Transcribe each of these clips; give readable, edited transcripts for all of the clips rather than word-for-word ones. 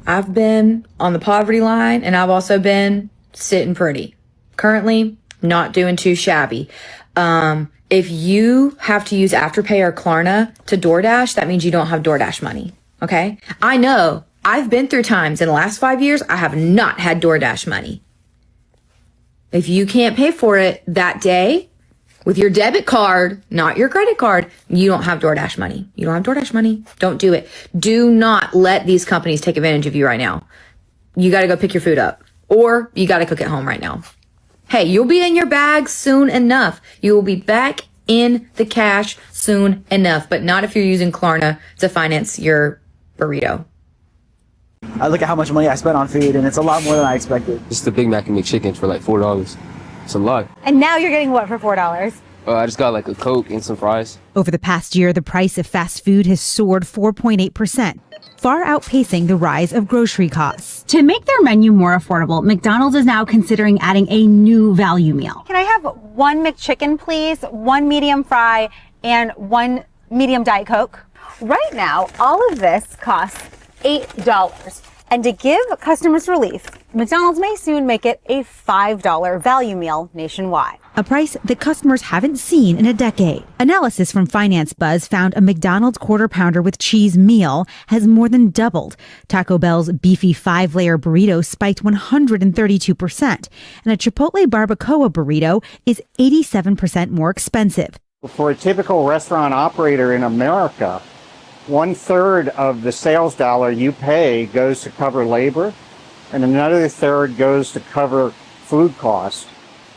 I've been on the poverty line and I've also been sitting pretty. Currently, not doing too shabby. If you have to use Afterpay or Klarna to DoorDash, that means you don't have DoorDash money. Okay? I know I've been through times in the last 5 years, I have not had DoorDash money. If you can't pay for it that day with your debit card, not your credit card, you don't have DoorDash money. You don't have DoorDash money. Don't do it. Do not let these companies take advantage of you right now. You got to go pick your food up or you got to cook at home right now. Hey, you'll be in your bag soon enough. You will be back in the cash soon enough, but not if you're using Klarna to finance your burrito. I look at how much money I spent on food, and it's a lot more than I expected. Just the Big Mac and McChicken for like $4. It's a lot. And now you're getting what for $4? I just got like a Coke and some fries. Over the past year, the price of fast food has soared 4.8%, far outpacing the rise of grocery costs. To make their menu more affordable, McDonald's is now considering adding a new value meal. Can I have one McChicken, please? One medium fry and one medium Diet Coke? Right now, all of this costs $8. And to give customers relief, McDonald's may soon make it a $5 value meal nationwide. A price that customers haven't seen in a decade. Analysis from Finance Buzz found a McDonald's quarter pounder with cheese meal has more than doubled. Taco Bell's beefy 5-layer burrito spiked 132%, and a Chipotle barbacoa burrito is 87% more expensive. For a typical restaurant operator in America, 1/3 of the sales dollar you pay goes to cover labor, and another third goes to cover food costs.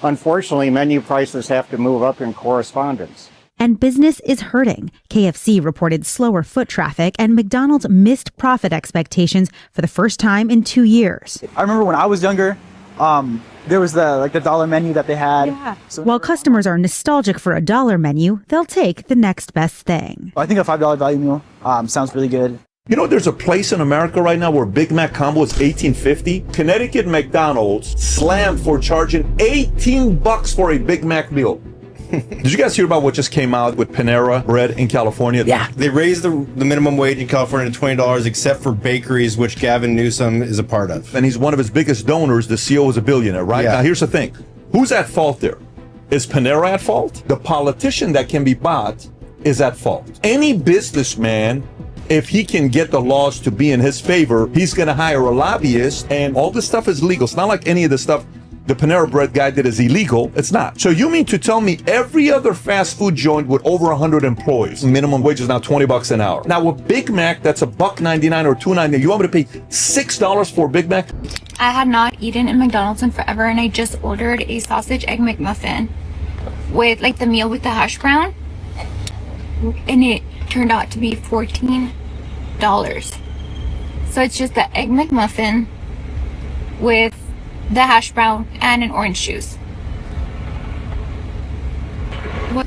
Unfortunately, menu prices have to move up in correspondence. And business is hurting. KFC reported slower foot traffic, and McDonald's missed profit expectations for the first time in 2 years. I remember when I was younger, there was the dollar menu that they had. Yeah. So While customers are nostalgic for a dollar menu, they'll take the next best thing. I think a $5 value meal sounds really good. You know, there's a place in America right now where Big Mac combo is $18.50. Connecticut McDonald's slammed for charging $18 for a Big Mac meal. Did you guys hear about what just came out with Panera Bread in California? Yeah. They raised the minimum wage in California to $20 except for bakeries, which Gavin Newsom is a part of. And he's one of his biggest donors. The CEO is a billionaire, right? Yeah. Now, here's the thing. Who's at fault there? Is Panera at fault? The politician that can be bought is at fault. Any businessman, if he can get the laws to be in his favor, he's going to hire a lobbyist, and all this stuff is legal. It's not like any of the stuff the Panera Bread guy did is illegal. It's not. So you mean to tell me every other fast food joint with over 100 employees, minimum wage is now $20 an hour. Now with Big Mac, that's $1.99 or $2.99. You want me to pay $6 for a Big Mac? I had not eaten in McDonald's in forever, and I just ordered a sausage egg McMuffin with like the meal with the hash brown, and it turned out to be $14. So it's just the egg McMuffin with the hash brown and an orange juice. What?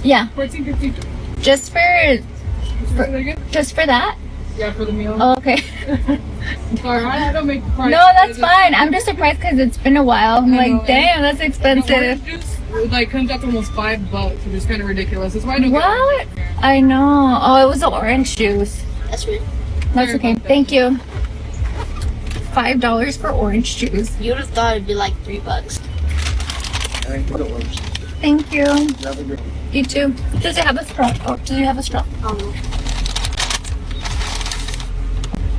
Yeah. Just for that? Yeah, for the meal. Oh, okay. Sorry, I don't make the price. No, that's fine. I'm just surprised because it's been a while. I'm like, damn, that's expensive. Orange juice, like, comes out to almost $5, which is kind of ridiculous. That's why I don't What? I know. Oh, it was the orange juice. That's weird. That's okay. Thank you. $5 for orange juice. You would have thought it'd be like $3. Thank you. You too. Does it have a straw? Oh, does it have a straw?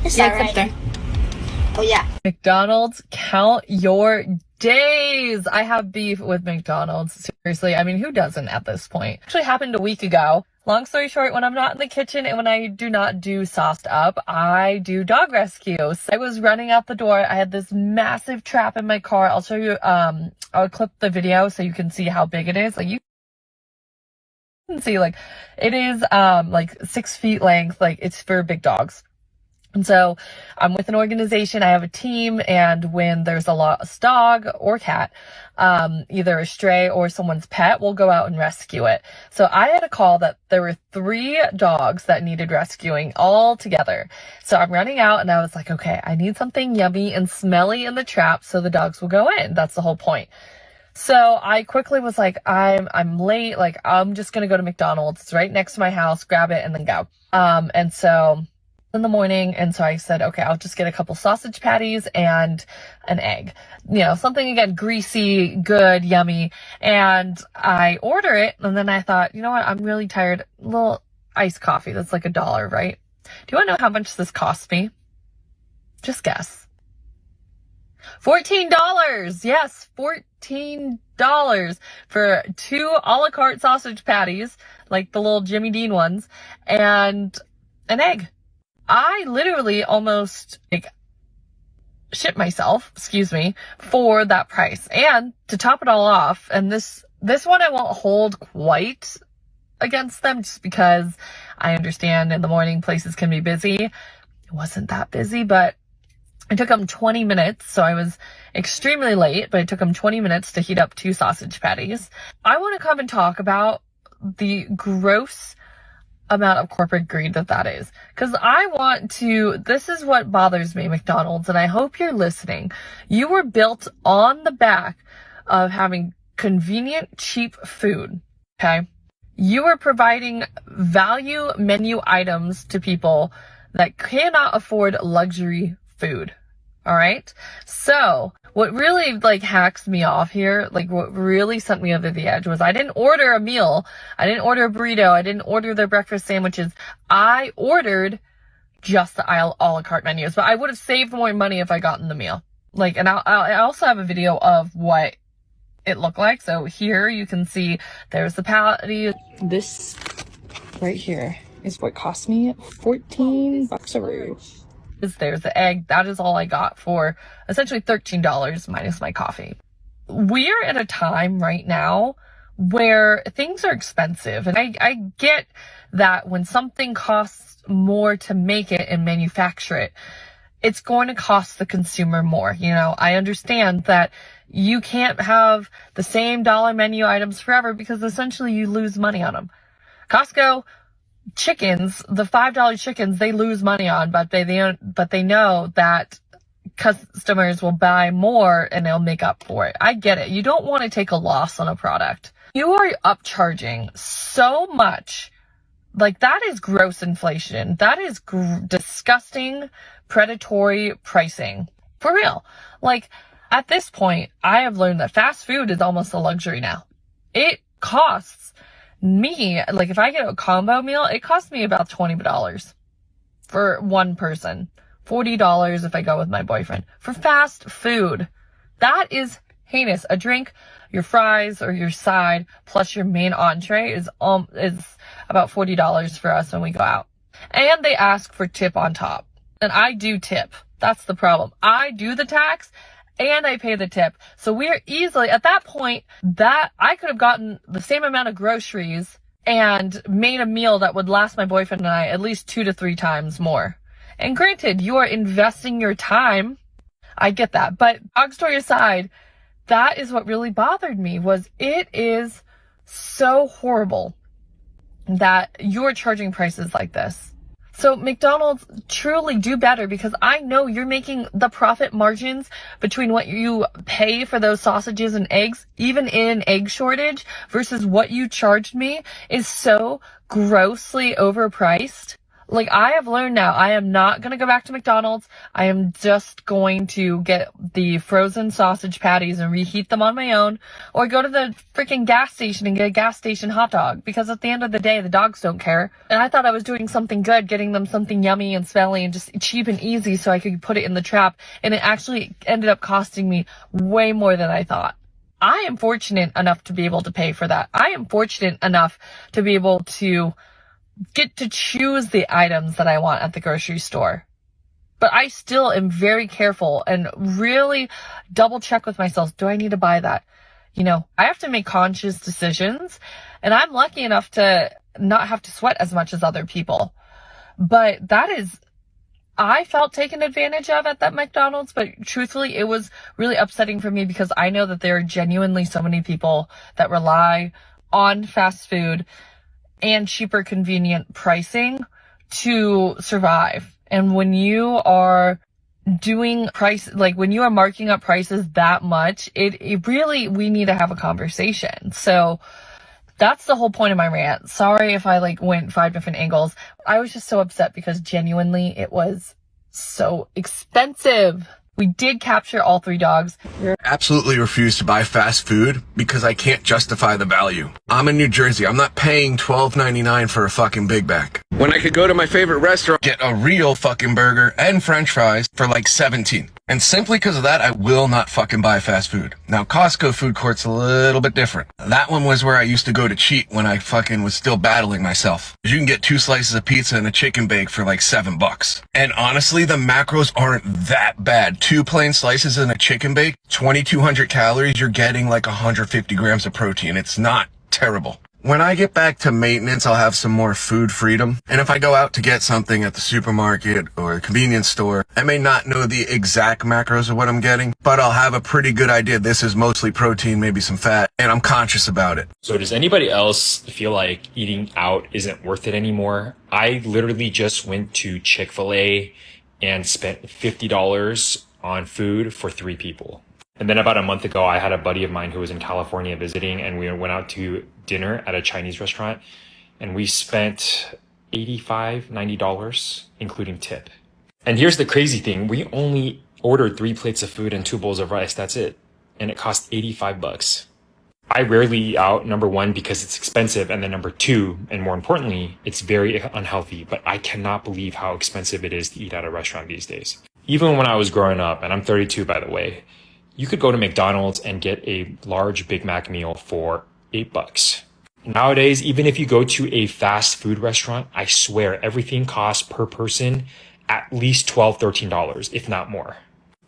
It's Yeah, not it's up there. Oh yeah. McDonald's, count your days. I have beef with McDonald's. Seriously, I mean, who doesn't at this point? Actually happened a week ago. Long story short, when I'm not in the kitchen and when I do not do sauced up, I do dog rescue. So I was running out the door. I had this massive trap in my car. I'll show you, I'll clip the video so you can see how big it is. Like you can see, like it is, like 6 feet length. Like it's for big dogs. And so I'm with an organization, I have a team, and when there's a lost dog or cat, either a stray or someone's pet, we'll go out and rescue it. So I had a call that there were 3 dogs that needed rescuing all together. So I'm running out and I was like, okay, I need something yummy and smelly in the trap so the dogs will go in. That's the whole point. So I quickly was like, I'm late. Like, I'm just going to go to McDonald's. It's right next to my house, grab it and then go. And so in the morning. And so I said, okay, I'll just get a couple sausage patties and an egg, you know, something again, greasy, good, yummy. And I order it. And then I thought, you know what? I'm really tired. A little iced coffee. That's like $1, right? Do you want to know how much this cost me? Just guess. $14. Yes, $14 for 2 a la carte sausage patties, like the little Jimmy Dean ones, and an egg. I literally almost shit myself, for that price. And to top it all off, and this one I won't hold quite against them just because I understand in the morning places can be busy. It wasn't that busy, but it took them 20 minutes, so I was extremely late, but it took them 20 minutes to heat up 2 sausage patties. I want to come and talk about the gross amount of corporate greed that is. Because this is what bothers me, McDonald's, and I hope you're listening. You were built on the back of having convenient, cheap food, okay? You are providing value menu items to people that cannot afford luxury food. All right. So what really hacks me off here, what really sent me over the edge was I didn't order a meal. I didn't order a burrito. I didn't order their breakfast sandwiches. I ordered just the a la carte menus, but I would have saved more money if I gotten the meal. And I also have a video of what it looked like. So here you can see there's the patty. This right here is what cost me $14 a room. There's the egg. That is all I got for essentially $13 minus my coffee. We're at a time right now where things are expensive. And I get that when something costs more to make it and manufacture it, it's going to cost the consumer more. You know, I understand that you can't have the same dollar menu items forever because essentially you lose money on them. Costco chickens, the $5 chickens, they lose money on, but they know that customers will buy more and they'll make up for it. I get it. You don't want to take a loss on a product. You are upcharging so much. That is gross inflation. That is disgusting, predatory pricing. For real. At this point, I have learned that fast food is almost a luxury now. It costs me, if I get a combo meal, it costs me about $20 for one person. $40 if I go with my boyfriend. For fast food. That is heinous. A drink, your fries or your side, plus your main entree is about $40 for us when we go out. And they ask for tip on top. And I do tip. That's the problem. I do the tax and I pay the tip. So we're easily, at that point, that I could have gotten the same amount of groceries and made a meal that would last my boyfriend and I at least 2 to 3 times more. And granted, you are investing your time. I get that. But dog story aside, that is what really bothered me, was it is so horrible that you're charging prices like this. So McDonald's, truly do better, because I know you're making the profit margins between what you pay for those sausages and eggs, even in egg shortage, versus what you charged me is so grossly overpriced. I have learned now, I am not going to go back to McDonald's. I am just going to get the frozen sausage patties and reheat them on my own, or go to the freaking gas station and get a gas station hot dog, because at the end of the day, the dogs don't care. And I thought I was doing something good, getting them something yummy and smelly and just cheap and easy so I could put it in the trap. And it actually ended up costing me way more than I thought. I am fortunate enough to be able to pay for that. I am fortunate enough to be able to get to choose the items that I want at the grocery store. But I still am very careful and really double check with myself. Do I need to buy that? You know, I have to make conscious decisions, and I'm lucky enough to not have to sweat as much as other people. But I felt taken advantage of at that McDonald's, but truthfully, it was really upsetting for me, because I know that there are genuinely so many people that rely on fast food and cheaper, convenient pricing to survive. And when you are doing price, like when you are marking up prices that much, it really, we need to have a conversation. So that's the whole point of my rant. Sorry if I like went 5 different angles. I was just so upset because genuinely it was so expensive. We did capture all 3 dogs. Absolutely refuse to buy fast food because I can't justify the value. I'm in New Jersey. I'm not paying $12.99 for a fucking Big Mac when I could go to my favorite restaurant, get a real fucking burger and french fries for like $17. And simply because of that, I will not fucking buy fast food. Now, Costco food court's a little bit different. That one was where I used to go to cheat when I fucking was still battling myself. You can get 2 slices of pizza and a chicken bake for like $7. And honestly, the macros aren't that bad. 2 plain slices and a chicken bake, 2,200 calories, you're getting like 150 grams of protein. It's not terrible. When I get back to maintenance, I'll have some more food freedom. And if I go out to get something at the supermarket or a convenience store, I may not know the exact macros of what I'm getting, but I'll have a pretty good idea. This is mostly protein, maybe some fat, and I'm conscious about it. So does anybody else feel like eating out isn't worth it anymore? I literally just went to Chick-fil-A and spent $50 on food for 3 people. And then about a month ago, I had a buddy of mine who was in California visiting, and we went out to dinner at a Chinese restaurant, and we spent $85, $90, including tip. And here's the crazy thing. We only ordered 3 plates of food and 2 bowls of rice. That's it. And it cost $85. I rarely eat out, number 1, because it's expensive. And then number 2, and more importantly, it's very unhealthy. But I cannot believe how expensive it is to eat at a restaurant these days. Even when I was growing up, and I'm 32, by the way, you could go to McDonald's and get a large Big Mac meal for $8. Nowadays, even if you go to a fast food restaurant, I swear everything costs per person at least $12, $13, if not more.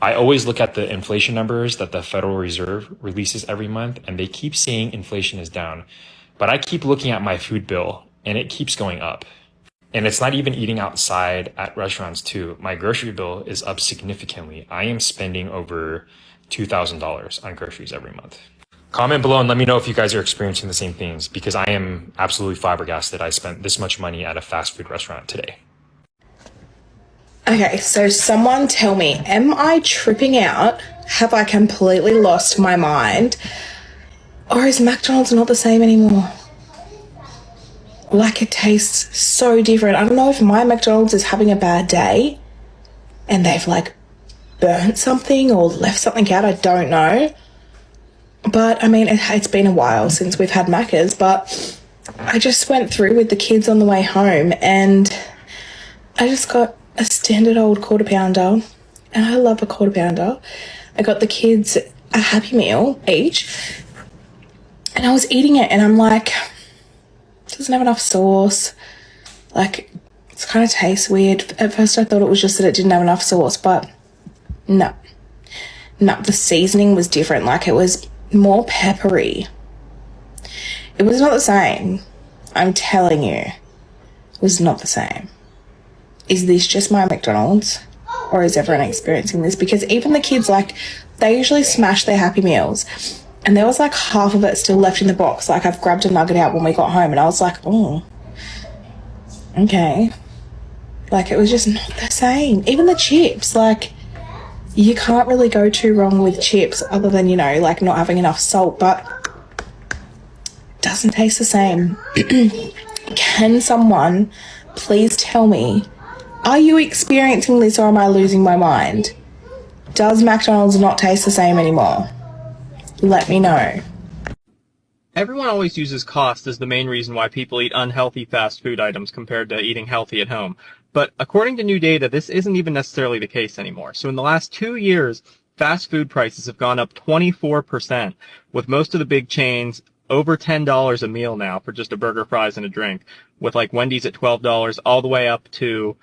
I always look at the inflation numbers that the Federal Reserve releases every month, and they keep saying inflation is down. But I keep looking at my food bill, and it keeps going up. And it's not even eating outside at restaurants too. My grocery bill is up significantly. I am spending over $2,000 on groceries every month. Comment below and let me know if you guys are experiencing the same things, because I am absolutely flabbergasted I spent this much money at a fast food restaurant today. Okay, so someone tell me, am I tripping out? Have I completely lost my mind? Or is McDonald's not the same anymore? Like, it tastes so different. I don't know if my McDonald's is having a bad day and they've like burnt something or left something out. I don't know. But I mean, it's been a while since we've had Macca's, but I just went through with the kids on the way home and I just got a standard old quarter pounder, and I love a quarter pounder. I got the kids a Happy Meal each, and I was eating it and I'm like, it doesn't have enough sauce. Like, it kind of tastes weird. At first I thought it was just that it didn't have enough sauce, but no, the seasoning was different. Like, it was more peppery. It was not the same. I'm telling you, it was not the same. Is this just my McDonald's, or is everyone experiencing this? Because even the kids, like, they usually smash their Happy Meals, and there was like half of it still left in the box. Like, I've grabbed a nugget out when we got home and I was like, oh, okay. Like, it was just not the same. Even the chips, like, you can't really go too wrong with chips other than, you know, like not having enough salt, but it doesn't taste the same. Can someone please tell me, are you experiencing this or am I losing my mind? Does McDonald's not taste the same anymore? Let me know. Everyone always uses cost as the main reason why people eat unhealthy fast food items compared to eating healthy at home. But according to new data, this isn't even necessarily the case anymore. So in the last 2 years, fast food prices have gone up 24%, with most of the big chains over $10 a meal now for just a burger, fries, and a drink, with like Wendy's at $12 all the way up to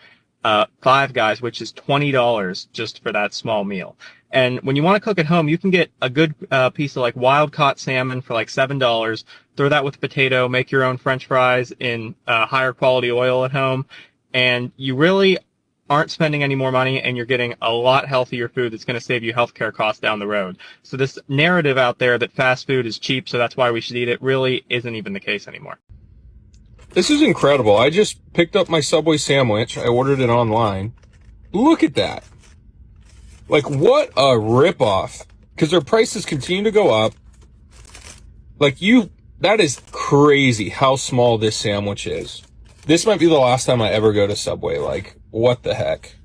Five Guys, which is $20 just for that small meal. And when you want to cook at home, you can get a good piece of like wild caught salmon for like $7, throw that with potato, make your own French fries in higher quality oil at home, and you really aren't spending any more money, and you're getting a lot healthier food that's going to save you healthcare costs down the road. So this narrative out there that fast food is cheap, so that's why we should eat it, really isn't even the case anymore. This is incredible. I just picked up my Subway sandwich. I ordered it online. Look at that. Like, what a ripoff. Because their prices continue to go up. Like, that is crazy how small this sandwich is. This might be the last time I ever go to Subway. Like, what the heck?